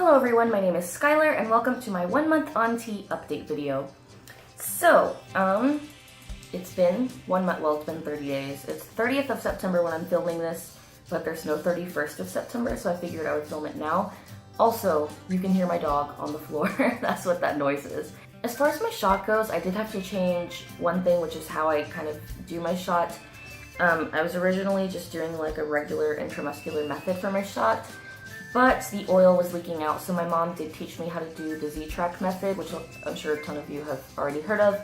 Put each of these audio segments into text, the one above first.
Hello everyone, my name is Skylar and welcome to my 1 month on tea update video. So, it's been 1 month, well it's been 30 days. It's 30th of September when I'm filming this, but there's no 31st of September, so I figured I would film it now. Also, you can hear my dog on the floor, that's what that noise is. As far as my shot goes, I did have to change one thing, which is how I kind of do my shot. I was originally just doing like a regular intramuscular method for my shot, but the oil was leaking out, so my mom did teach me how to do the Z-Track method, which I'm sure a ton of you have already heard of.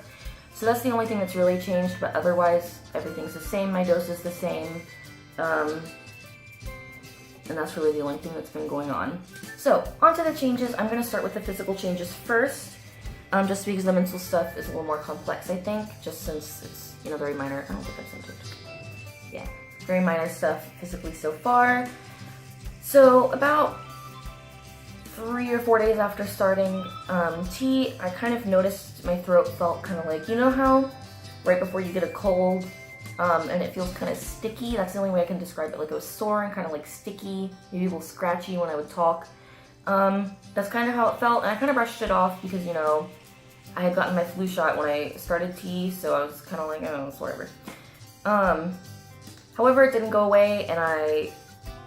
So that's the only thing that's really changed, but otherwise everything's the same, my dose is the same, and that's really the only thing that's been going on. So, onto the changes. I'm going to start with the physical changes first, just because the mental stuff is a little more complex, I think, just since it's, very minor. I don't think I've sent it. Yeah, very minor stuff physically so far. So about 3 or 4 days after starting tea, I kind of noticed my throat felt kind of like, you know how right before you get a cold and it feels kind of sticky? That's the only way I can describe it. Like it was sore and kind of like sticky, maybe a little scratchy when I would talk. That's kind of how it felt, and I kind of brushed it off because, I had gotten my flu shot when I started tea, so I was kind of like, oh, it's whatever. However, it didn't go away, and I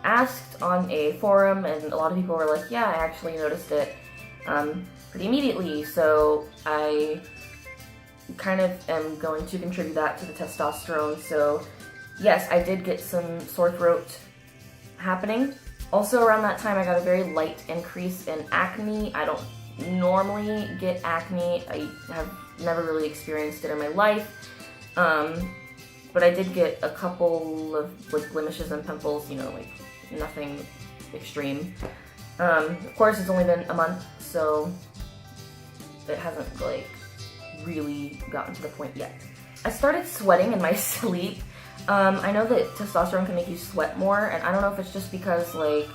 asked on a forum, and a lot of people were like, yeah, I actually noticed it pretty immediately, so I kind of am going to contribute that to the testosterone. So yes, I did get some sore throat happening. Also around that time I got a very light increase in acne. I don't normally get acne. I have never really experienced it in my life. But I did get a couple of like blemishes and pimples, like nothing extreme. Of course, it's only been a month, so it hasn't like really gotten to the point yet. I started sweating in my sleep. I know that testosterone can make you sweat more, and I don't know if it's just because like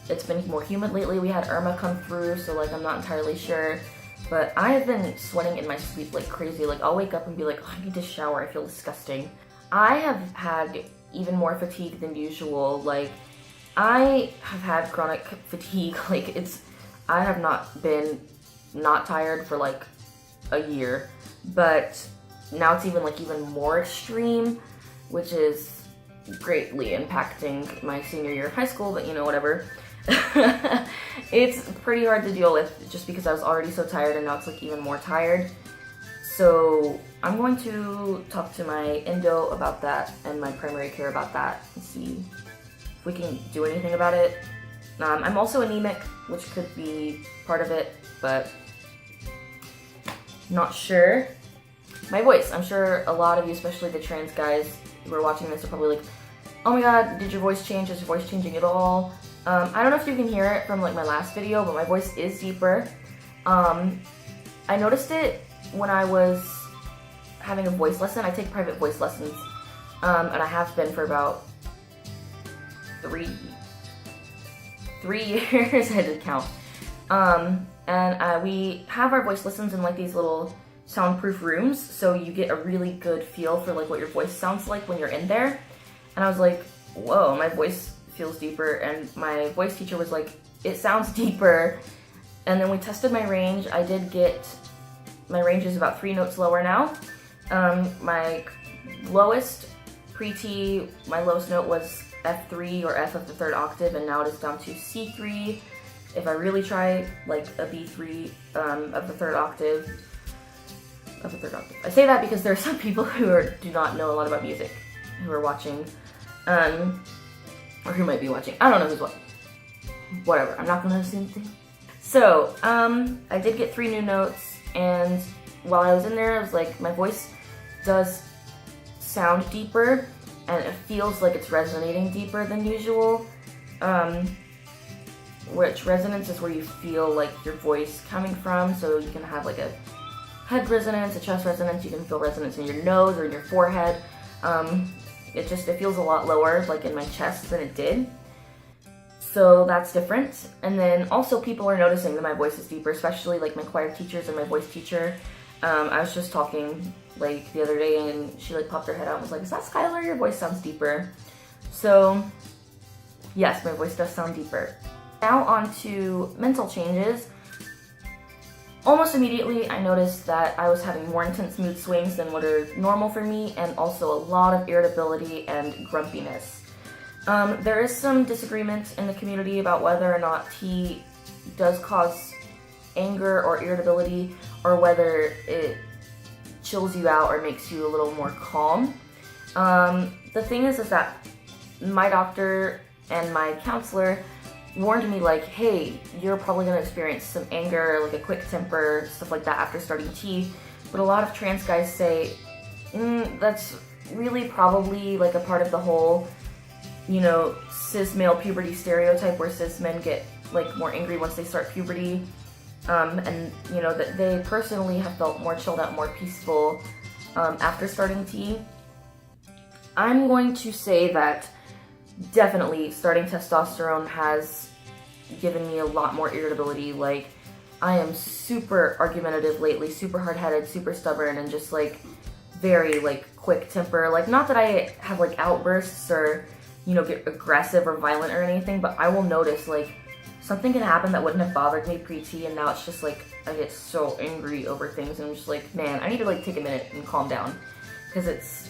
it's been more humid lately. We had Irma come through, so like I'm not entirely sure. But I have been sweating in my sleep like crazy. Like I'll wake up and be like, oh, I need to shower, I feel disgusting. I have had even more fatigue than usual. Like I have had chronic fatigue. Like I have not been not tired for like a year, but now it's even more extreme, which is greatly impacting my senior year of high school, but whatever. It's pretty hard to deal with just because I was already so tired, and now it's like even more tired. So I'm going to talk to my endo about that and my primary care about that and see if we can do anything about it. I'm also anemic, which could be part of it, but not sure. My voice, I'm sure a lot of you, especially the trans guys who are watching this, are probably like, oh my god, did your voice change? Is your voice changing at all? I don't know if you can hear it from like my last video, but my voice is deeper. I noticed it when I was having a voice lesson. I take private voice lessons, and I have been for about three years, I did count. And we have our voice lessons in like these little soundproof rooms, so you get a really good feel for like what your voice sounds like when you're in there. And I was like, whoa, my voice feels deeper, and my voice teacher was like, it sounds deeper. And then we tested my range. I did get, my range is about 3 notes lower now. My lowest pre-T, my lowest note was F3 or F of the 3rd octave, and now it is down to C3. If I really try like a B3 of the 3rd octave. I say that because there are some people who do not know a lot about music who are watching, or who might be watching. I don't know who's watching. Whatever, I'm not gonna assume things. So, I did get 3 new notes, and while I was in there, I was like, my voice does sound deeper, and it feels like it's resonating deeper than usual. Which resonance is where you feel like your voice coming from, so you can have like a head resonance, a chest resonance, you can feel resonance in your nose or in your forehead. It feels a lot lower, like in my chest, than it did. So that's different. And then also people are noticing that my voice is deeper, especially like my choir teachers and my voice teacher. I was just talking like the other day, and she like popped her head out and was like, is that Skylar? Your voice sounds deeper. So yes, my voice does sound deeper. Now on to mental changes. Almost immediately, I noticed that I was having more intense mood swings than what are normal for me, and also a lot of irritability and grumpiness. There is some disagreement in the community about whether or not tea does cause anger or irritability, or whether it chills you out or makes you a little more calm. The thing is that my doctor and my counselor warned me, like, hey, you're probably going to experience some anger, like a quick temper, stuff like that after starting tea. But a lot of trans guys say, that's really probably like a part of the whole, cis male puberty stereotype, where cis men get like more angry once they start puberty. And that they personally have felt more chilled out, more peaceful after starting tea. I'm going to say that definitely starting testosterone has given me a lot more irritability. Like, I am super argumentative lately, super hard-headed, super stubborn, and just like very like quick temper. Like, not that I have like outbursts or get aggressive or violent or anything, but I will notice like something can happen that wouldn't have bothered me pre-tea, and now it's just like I get so angry over things, and I'm just like, man, I need to like take a minute and calm down, because it's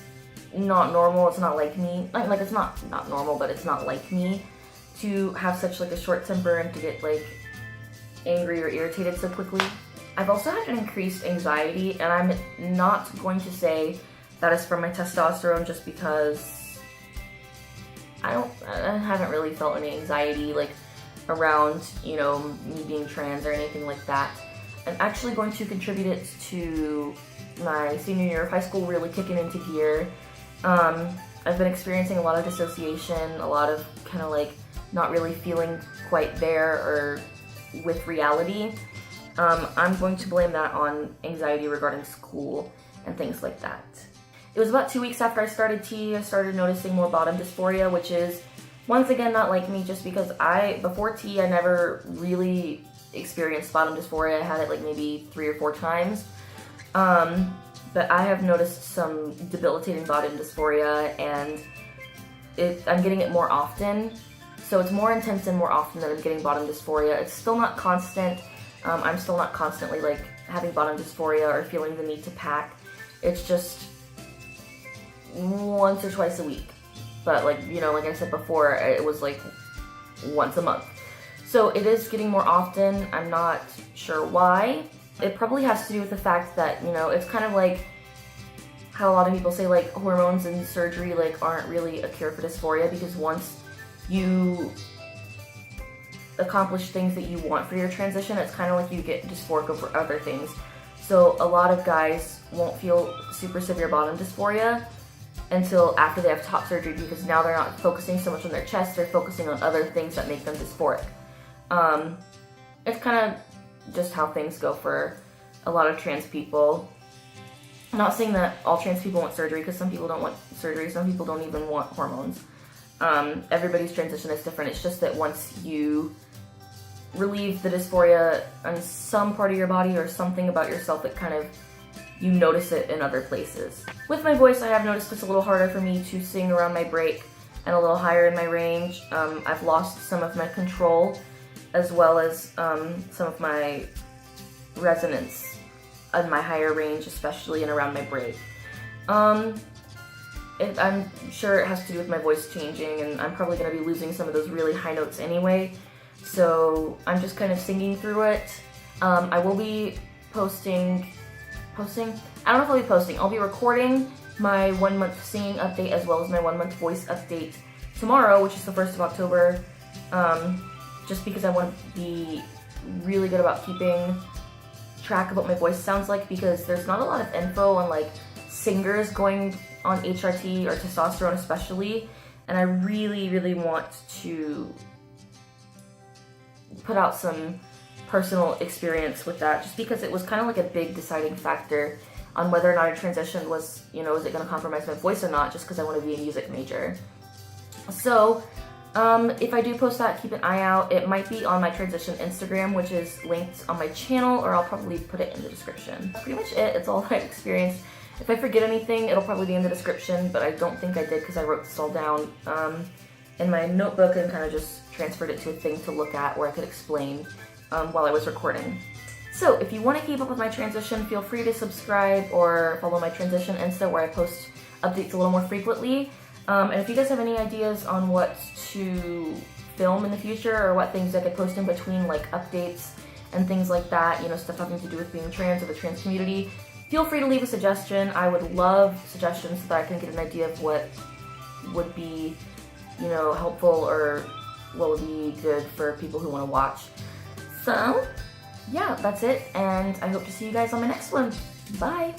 not normal. It's not like me. Like it's not normal, but it's not like me to have such like a short temper and to get like angry or irritated so quickly. I've also had an increased anxiety, and I'm not going to say that is from my testosterone, just because I haven't really felt any anxiety like around me being trans or anything like that. I'm actually going to contribute it to my senior year of high school really kicking into gear. I've been experiencing a lot of dissociation, a lot of kind of like not really feeling quite there or with reality. I'm going to blame that on anxiety regarding school and things like that. It was about 2 weeks after I started tea, I started noticing more bottom dysphoria, which is once again not like me, just because before tea I never really experienced bottom dysphoria. I had it like maybe 3 or 4 times. But I have noticed some debilitating bottom dysphoria, and I'm getting it more often. So it's more intense and more often that I'm getting bottom dysphoria. It's still not constant. I'm still not constantly like having bottom dysphoria or feeling the need to pack. It's just once or twice a week. But like I said before, it was like once a month. So it is getting more often. I'm not sure why. It probably has to do with the fact that, it's kind of like how a lot of people say like hormones and surgery like aren't really a cure for dysphoria, because once you accomplish things that you want for your transition, it's kind of like you get dysphoric over other things. So a lot of guys won't feel super severe bottom dysphoria until after they have top surgery, because now they're not focusing so much on their chest, they're focusing on other things that make them dysphoric. It's kind of just how things go for a lot of trans people. I'm not saying that all trans people want surgery, because some people don't want surgery, some people don't even want hormones. Everybody's transition is different. It's just that once you relieve the dysphoria on some part of your body or something about yourself, that kind of, you notice it in other places. With my voice, I have noticed it's a little harder for me to sing around my break and a little higher in my range. I've lost some of my control, as well as some of my resonance in my higher range, especially and around my break. I'm sure it has to do with my voice changing, and I'm probably going to be losing some of those really high notes anyway, so I'm just kind of singing through it. I will be posting, I don't know if I'll be posting, I'll be recording my 1 month singing update as well as my 1 month voice update tomorrow, which is the 1st of October, just because I want to be really good about keeping track of what my voice sounds like, because there's not a lot of info on like singers going on HRT or testosterone especially, and I really, really want to put out some personal experience with that, just because it was kind of like a big deciding factor on whether or not I transitioned was, is it going to compromise my voice or not, just because I want to be a music major. So, if I do post that, keep an eye out. It might be on my transition Instagram, which is linked on my channel, or I'll probably put it in the description. That's pretty much it. It's all I've experienced. If I forget anything, it'll probably be in the description, but I don't think I did because I wrote this all down. in my notebook and kind of just transferred it to a thing to look at where I could explain while I was recording. So if you want to keep up with my transition, feel free to subscribe or follow my transition Insta where I post updates a little more frequently. And if you guys have any ideas on what to film in the future or what things I could post in between, like updates and things like that, you know, stuff having to do with being trans or the trans community, feel free to leave a suggestion. I would love suggestions so that I can get an idea of what would be, you know, helpful or what would be good for people who want to watch. So, yeah, that's it, and I hope to see you guys on my next one. Bye!